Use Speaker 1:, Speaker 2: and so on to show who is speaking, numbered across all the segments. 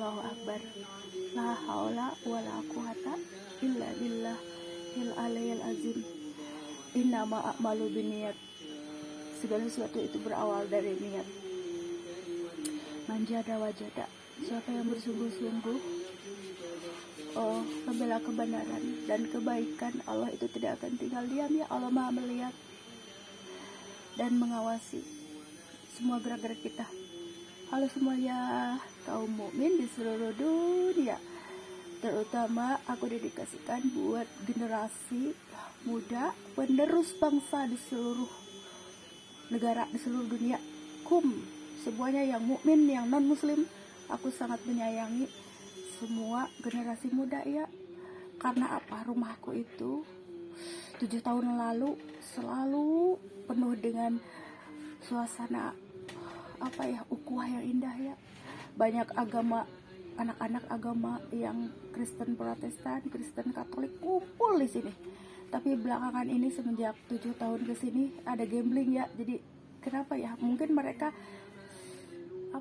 Speaker 1: Allahu Akbar. La haula wala quwata illa billah il aliyil azim. Innama a'malu binniat. Segala sesuatu itu berawal dari niat. Manjada wajada. Siapa yang bersungguh-sungguh membela kebenaran dan kebaikan, Allah itu tidak akan tinggal diam ya. Allah Maha melihat dan mengawasi semua gerak-gerik kita. Halo semuanya, kaum mukmin di seluruh dunia, terutama aku dedikasikan buat generasi muda penerus bangsa di seluruh negara, di seluruh dunia. Semuanya yang mukmin, yang non muslim, aku sangat menyayangi semua generasi muda ya. Karena apa? Rumahku itu 7 tahun lalu selalu penuh dengan suasana ukhuwah yang indah ya. Banyak agama, anak-anak agama yang Kristen Protestan, Kristen Katolik kumpul di sini. Tapi belakangan ini semenjak 7 tahun ke sini ada gambling ya. Jadi kenapa ya? Mungkin mereka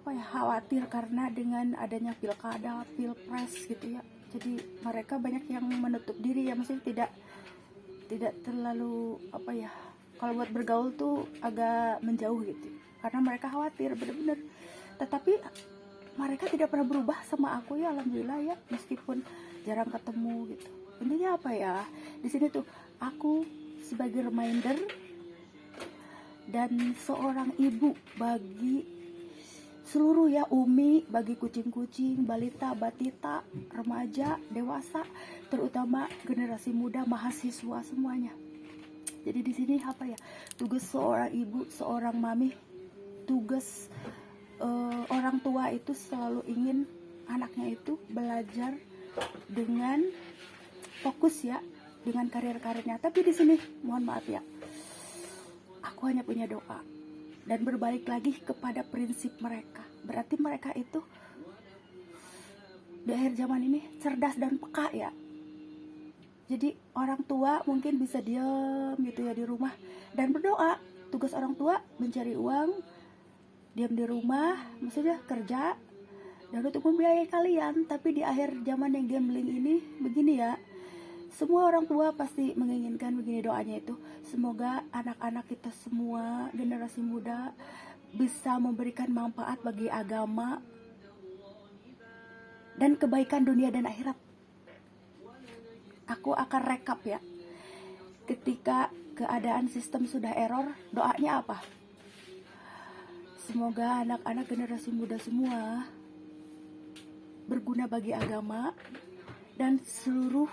Speaker 1: khawatir karena dengan adanya pilkada, pilpres gitu ya. Jadi mereka banyak yang menutup diri ya, maksudnya tidak terlalu kalau buat bergaul tuh agak menjauh gitu. Karena mereka khawatir bener-bener. Tetapi mereka tidak pernah berubah sama aku ya, alhamdulillah ya, meskipun jarang ketemu gitu. Intinya apa ya? Di sini tuh aku sebagai reminder dan seorang ibu bagi seluruh ya, umi bagi kucing-kucing, balita, batita, remaja, dewasa, terutama generasi muda, mahasiswa semuanya. Jadi di sini tugas seorang ibu, seorang mami, tugas orang tua itu selalu ingin anaknya itu belajar dengan fokus ya, dengan karir-karirnya. Tapi di sini mohon maaf ya, aku hanya punya doa dan berbalik lagi kepada prinsip mereka. Berarti mereka itu di akhir zaman ini cerdas dan peka ya. Jadi orang tua mungkin bisa diam gitu ya di rumah dan berdoa. Tugas orang tua mencari uang, diam di rumah, maksudnya kerja dan untuk membiayai kalian. Tapi di akhir zaman yang gambling ini begini ya, semua orang tua pasti menginginkan begini doanya itu, semoga anak-anak kita semua generasi muda bisa memberikan manfaat bagi agama dan kebaikan dunia dan akhirat. Aku akan rekap ya. Ketika keadaan sistem sudah error, doanya apa? Semoga anak-anak generasi muda semua berguna bagi agama dan seluruh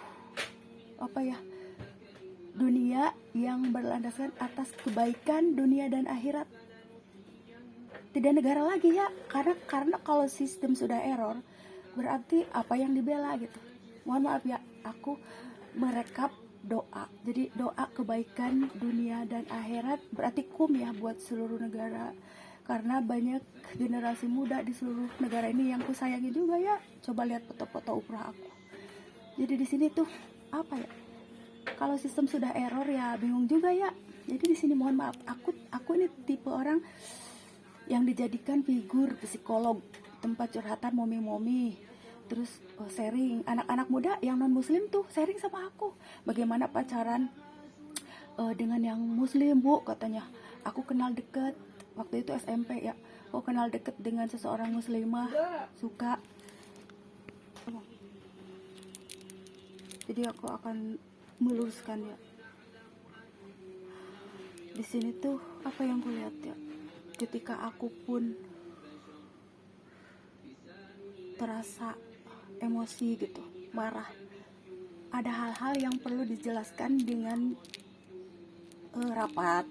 Speaker 1: dunia yang berlandaskan atas kebaikan dunia dan akhirat. Tidak negara lagi ya, karena kalau sistem sudah error berarti apa yang dibela gitu. Mohon maaf ya, aku merekap doa. Jadi doa kebaikan dunia dan akhirat berarti ya buat seluruh negara. Karena banyak generasi muda di seluruh negara ini yang kusayangi juga ya. Coba lihat foto-foto umrah aku. Jadi di sini tuh kalau sistem sudah error ya bingung juga ya. Jadi di sini mohon maaf, aku ini tipe orang yang dijadikan figur psikolog, tempat curhatan momi-momi, terus sharing. Anak-anak muda yang non muslim tuh sharing sama aku bagaimana pacaran dengan yang muslim bu, katanya. Aku kenal deket waktu itu SMP ya, aku kenal deket dengan seseorang muslimah, suka. Jadi aku akan meluruskan ya. Di sini tuh apa yang kulihat ya, ketika aku pun terasa emosi gitu, marah, ada hal-hal yang perlu dijelaskan dengan rapat,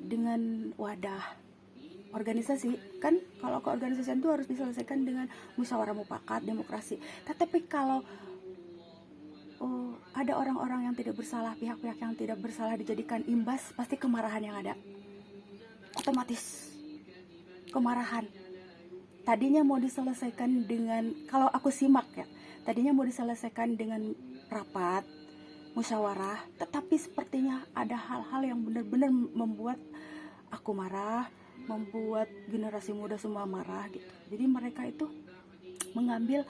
Speaker 1: dengan wadah organisasi. Kan kalau keorganisasian itu harus diselesaikan dengan musyawarah mufakat, demokrasi. Tetapi kalau ada orang-orang yang tidak bersalah, pihak-pihak yang tidak bersalah dijadikan imbas, pasti kemarahan yang ada, otomatis kemarahan. Tadinya mau diselesaikan dengan, kalau aku simak ya, tadinya mau diselesaikan dengan rapat, musyawarah, tetapi sepertinya ada hal-hal yang benar-benar membuat aku marah, membuat generasi muda semua marah gitu. Jadi mereka itu mengambil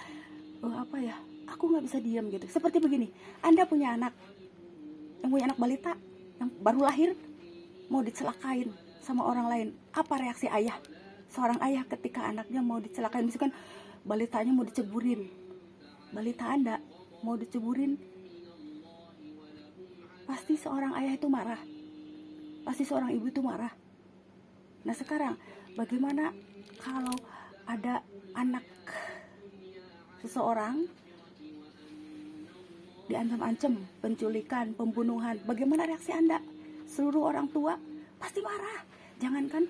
Speaker 1: apa ya, aku nggak bisa diam gitu. Seperti begini, Anda punya anak, yang punya anak balita yang baru lahir mau dicelakain sama orang lain, apa reaksi ayah, seorang ayah ketika anaknya mau dicelakain? Misalkan balitanya mau diceburin, balita Anda mau diceburin, pasti seorang ayah itu marah, pasti seorang ibu itu marah. Nah sekarang bagaimana kalau ada anak seseorang diancam-ancam penculikan, pembunuhan, bagaimana reaksi Anda? Seluruh orang tua pasti marah. Jangankan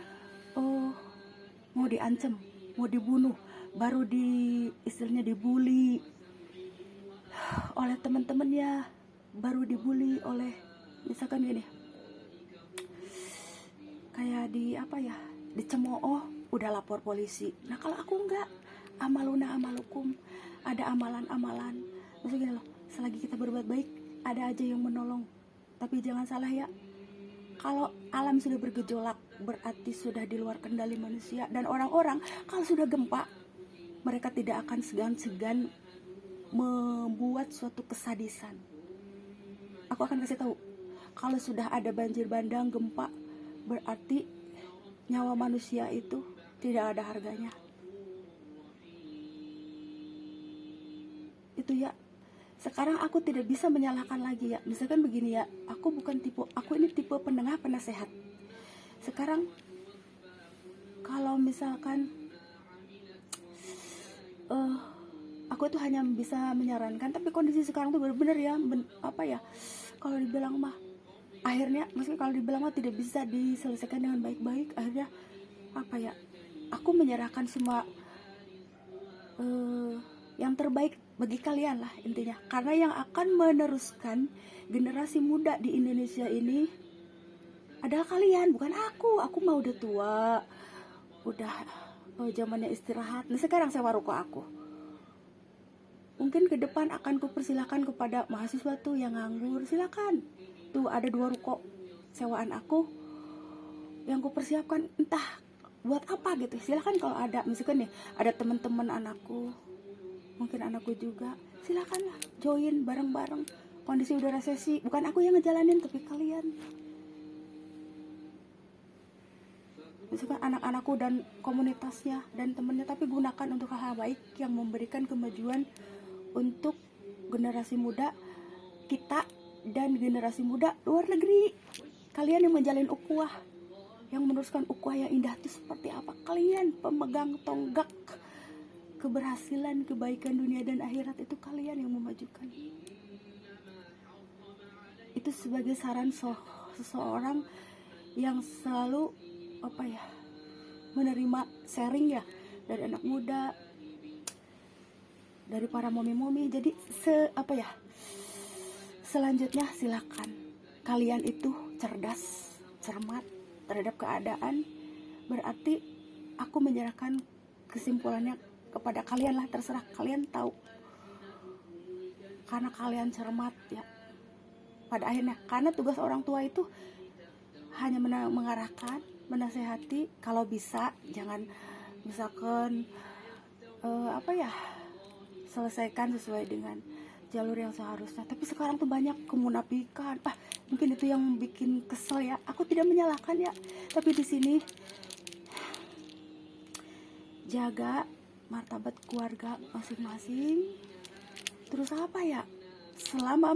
Speaker 1: mau diancam, mau dibunuh, baru istilahnya dibully oleh teman-temannya, baru dibully oleh misalkan gini, kayak dicemooh, udah lapor polisi. Nah kalau aku enggak, amaluna amalukum, ada amalan-amalan. Maksudnya loh, selagi kita berbuat baik, ada aja yang menolong. Tapi jangan salah ya, kalau alam sudah bergejolak, berarti sudah di luar kendali manusia. Dan orang-orang kalau sudah gempa, mereka tidak akan segan-segan membuat suatu kesadisan. Aku akan kasih tahu, kalau sudah ada banjir bandang, gempa, berarti nyawa manusia itu tidak ada harganya. Itu ya. Sekarang aku tidak bisa menyalahkan lagi ya. Misalkan begini ya, aku ini tipe penengah penasehat. Sekarang kalau misalkan aku itu hanya bisa menyarankan, tapi kondisi sekarang tuh benar-benar ya, kalau dibilang mah akhirnya, maksudnya kalau dibilang mah tidak bisa diselesaikan dengan baik-baik, akhirnya aku menyerahkan semua yang terbaik bagi kalian lah intinya, karena yang akan meneruskan generasi muda di Indonesia ini adalah kalian, bukan aku mah udah tua, udah zamannya istirahat. Nah sekarang sewa ruko aku, mungkin ke depan akan kupersilakan kepada mahasiswa tuh yang nganggur, silakan tuh ada 2 ruko sewaan aku yang kupersiapkan, entah buat apa gitu, silakan. Kalau ada misalkan nih ada teman-teman anakku, mungkin anakku juga, silakan lah join bareng-bareng. Kondisi udah resesi, bukan aku yang ngejalanin tapi kalian, misalkan anak-anakku dan komunitasnya dan temennya, tapi gunakan untuk hal-hal baik yang memberikan kemajuan untuk generasi muda kita dan generasi muda luar negeri. Kalian yang menjalin ukhuwah, yang meneruskan ukhuwah yang indah itu seperti apa? Kalian pemegang tonggak keberhasilan, kebaikan dunia dan akhirat itu, kalian yang memajukan. Itu sebagai saran seseorang yang selalu menerima sharing ya dari anak muda, dari para momi-momi. Jadi selanjutnya silakan kalian itu cerdas, cermat terhadap keadaan. Berarti aku menyerahkan kesimpulannya kepada kalian lah, terserah kalian tahu, karena kalian cermat ya pada akhirnya. Karena tugas orang tua itu hanya mengarahkan, menasehati, kalau bisa jangan misalkan selesaikan sesuai dengan jalur yang seharusnya. Tapi sekarang tuh banyak kemunafikan, mungkin itu yang bikin kesel ya. Aku tidak menyalahkan ya, tapi di sini jaga martabat keluarga masing-masing. Terus selama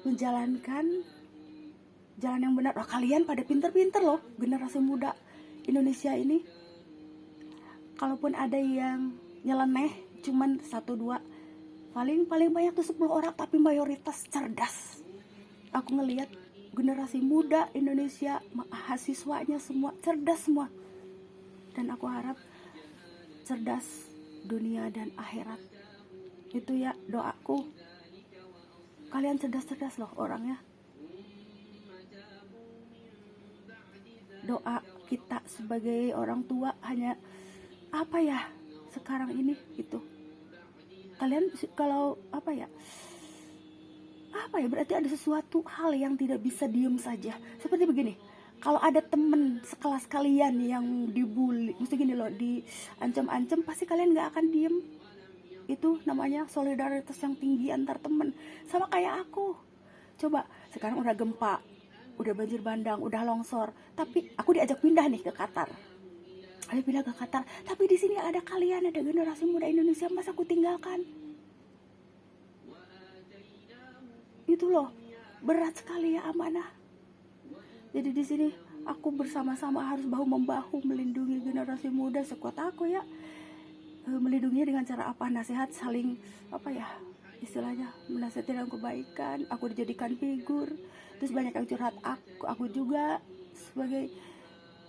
Speaker 1: menjalankan jalan yang benar. Kalian pada pinter-pinter loh, generasi muda Indonesia ini. Kalaupun ada yang nyeleneh cuman 1-2, paling banyak tuh 10 orang, tapi mayoritas cerdas. Aku ngelihat generasi muda Indonesia, mahasiswanya semua cerdas semua, dan aku harap cerdas dunia dan akhirat. Itu ya doaku, kalian cerdas-cerdas loh orangnya. Doa kita sebagai orang tua hanya sekarang ini gitu. Kalian kalau berarti ada sesuatu hal yang tidak bisa diem saja. Seperti begini, Kalau ada temen sekelas kalian yang dibully, mesti gini loh, diancam-ancam, pasti kalian nggak akan diem. Itu namanya solidaritas yang tinggi antar temen. Sama kayak aku. Coba sekarang udah gempa, udah banjir bandang, udah longsor, tapi aku diajak pindah nih ke Qatar. Ada pindah ke Qatar, tapi di sini ada kalian, ada generasi muda Indonesia, masa aku tinggalkan? Itu loh, berat sekali ya amanah. Jadi di sini aku bersama-sama harus bahu membahu melindungi generasi muda sekuat aku ya. Melindunginya dengan cara apa? Nasihat, saling apa ya? Istilahnya menasihati dalam kebaikan. Aku dijadikan figur. Terus banyak yang curhat aku juga sebagai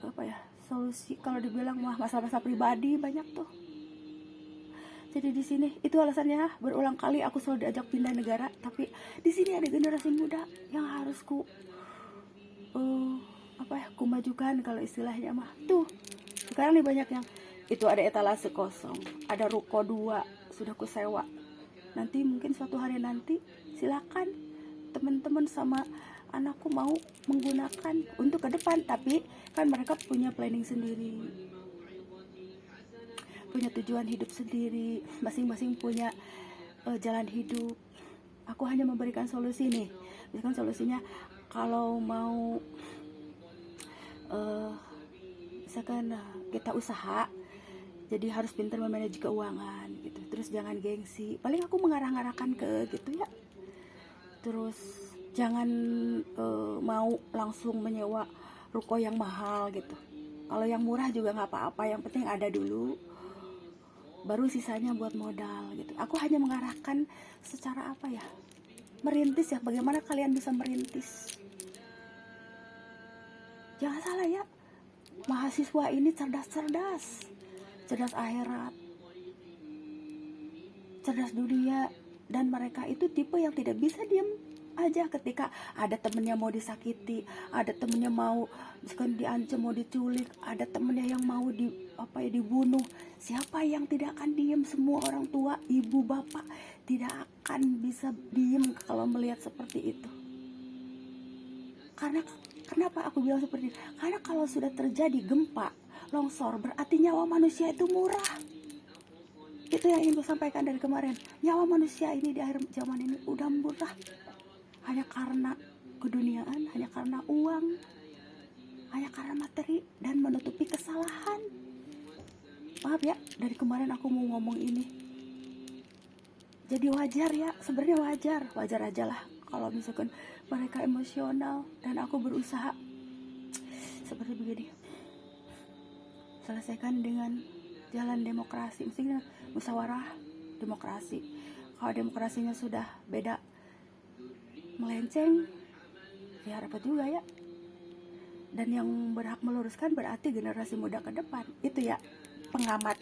Speaker 1: apa ya? Solusi kalau dibilang mah masalah-masalah pribadi banyak tuh. Jadi di sini itu alasannya berulang kali aku selalu diajak pindah negara, tapi di sini ada generasi muda yang harus ku majukan kalau istilahnya mah. Tuh sekarang nih banyak yang itu ada etalase kosong, ada ruko 2 sudah ku sewa. Nanti mungkin suatu hari nanti silakan teman-teman sama anakku mau menggunakan untuk ke depan, tapi kan mereka punya planning sendiri, punya tujuan hidup sendiri, masing-masing punya jalan hidup. Aku hanya memberikan solusi nih. Misalkan solusinya kalau mau misalkan kita usaha, jadi harus pintar memanage keuangan gitu. Terus jangan gengsi. Paling aku mengarah-arahkan ke gitu ya. Terus jangan mau langsung menyewa ruko yang mahal gitu. Kalau yang murah juga nggak apa-apa, yang penting ada dulu, baru sisanya buat modal gitu. Aku hanya mengarahkan secara apa ya, merintis ya, bagaimana kalian bisa merintis. Jangan salah ya, mahasiswa ini cerdas akhirat, cerdas dunia, dan mereka itu tipe yang tidak bisa diem aja ketika ada temennya mau disakiti, ada temennya mau misalkan diancam, mau diculik, ada temennya yang mau dibunuh. Siapa yang tidak akan diem? Semua orang tua, ibu, bapak tidak akan bisa diem kalau melihat seperti itu. Karena kenapa aku bilang seperti itu? Karena kalau sudah terjadi gempa, longsor, berarti nyawa manusia itu murah. Itu yang ingin gue sampaikan dari kemarin. Nyawa manusia ini di akhir zaman ini udah murah. Hanya karena keduniaan, hanya karena uang, hanya karena materi, dan menutupi kesalahan. Maaf ya, dari kemarin aku mau ngomong ini. Jadi wajar ya, sebenarnya wajar aja lah kalau misalkan mereka emosional, dan aku berusaha seperti begini. Selesaikan dengan jalan demokrasi, mestinya musyawarah demokrasi. Kalau demokrasinya sudah beda, melenceng, ya repot juga ya. Dan yang berhak meluruskan berarti generasi muda ke depan. Itu ya, pengamat.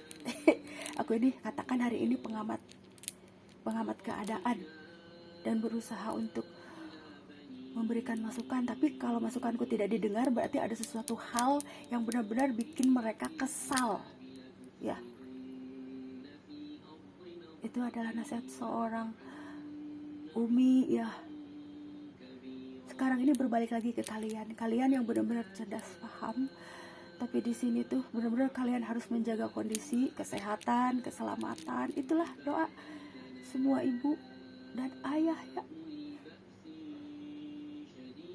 Speaker 1: Aku ini katakan hari ini pengamat keadaan, dan berusaha untuk memberikan masukan. Tapi kalau masukanku tidak didengar, berarti ada sesuatu hal yang benar-benar bikin mereka kesal ya. Itu adalah nasihat seorang Umi ya. Sekarang ini berbalik lagi ke kalian yang benar-benar cerdas, paham. Tapi di sini tuh benar-benar kalian harus menjaga kondisi kesehatan, keselamatan. Itulah doa semua ibu dan ayah ya.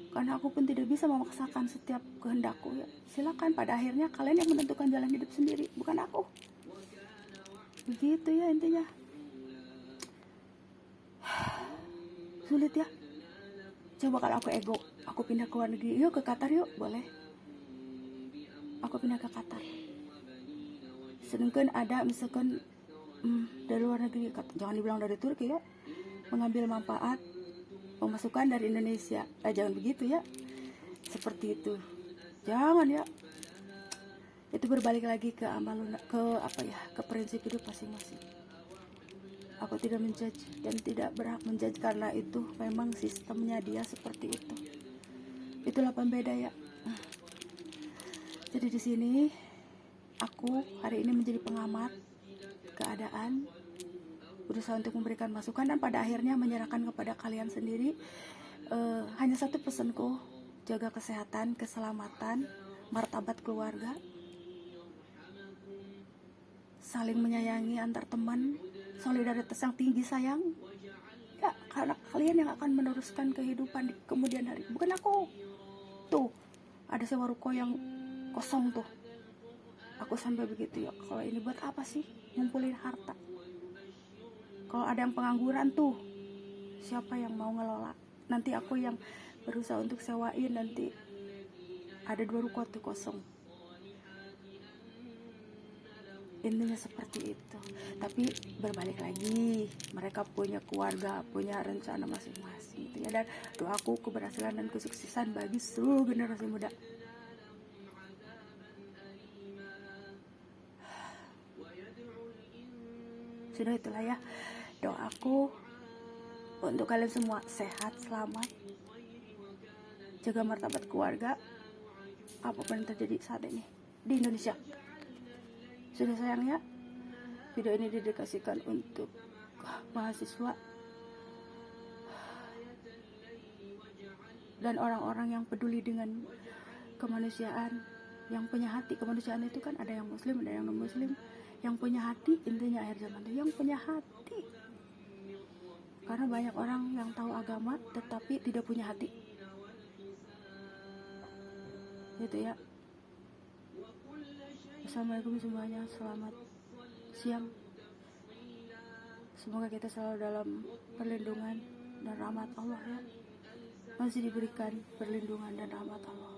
Speaker 1: Karena aku pun tidak bisa memaksakan setiap kehendakku ya. Silakan, pada akhirnya kalian yang menentukan jalan hidup sendiri, bukan aku. Begitu ya intinya. Sulit ya. Coba kalau aku ego, aku pindah ke luar negeri, yuk ke Qatar yuk, boleh. Aku pindah ke Qatar. Sedangkan ada misalkan dari luar negeri, jangan dibilang dari Turki ya, mengambil manfaat pemasukan dari Indonesia. Jangan begitu ya, seperti itu. Jangan ya. Itu berbalik lagi ke ke prinsip hidup masing-masing. Aku tidak menjudge dan tidak berhak menjudge, karena itu memang sistemnya dia seperti itu. Itulah pembeda ya. Jadi di sini aku hari ini menjadi pengamat keadaan, berusaha untuk memberikan masukan, dan pada akhirnya menyerahkan kepada kalian sendiri. Hanya satu pesanku, jaga kesehatan, keselamatan, martabat keluarga, saling menyayangi antar teman, solidaritas yang tinggi sayang. Ya, karena kalian yang akan meneruskan kehidupan di kemudian hari, bukan aku. Tuh, ada sewa ruko yang kosong tuh. Aku sampai begitu ya, kalau ini buat apa sih ngumpulin harta? Kalau ada yang pengangguran tuh, siapa yang mau ngelola? Nanti aku yang berusaha untuk sewain, nanti ada 2 ruko tuh kosong. Intinya seperti itu. Tapi berbalik lagi, mereka punya keluarga, punya rencana masing-masing gitu ya. Dan doaku keberhasilan dan kesuksesan bagi seluruh generasi muda. Sudah itulah ya doaku untuk kalian semua, sehat, selamat, jaga martabat keluarga apapun yang terjadi saat ini di Indonesia. Sudah sayang ya, video ini didedikasikan untuk mahasiswa dan orang-orang yang peduli dengan kemanusiaan, yang punya hati. Kemanusiaan itu kan ada yang muslim, ada yang non muslim. Yang punya hati, intinya akhir zaman itu yang punya hati. Karena banyak orang yang tahu agama tetapi tidak punya hati. Gitu ya. Assalamualaikum semuanya, selamat siang. Semoga kita selalu dalam perlindungan dan rahmat Allah ya. Masih diberikan perlindungan dan rahmat Allah.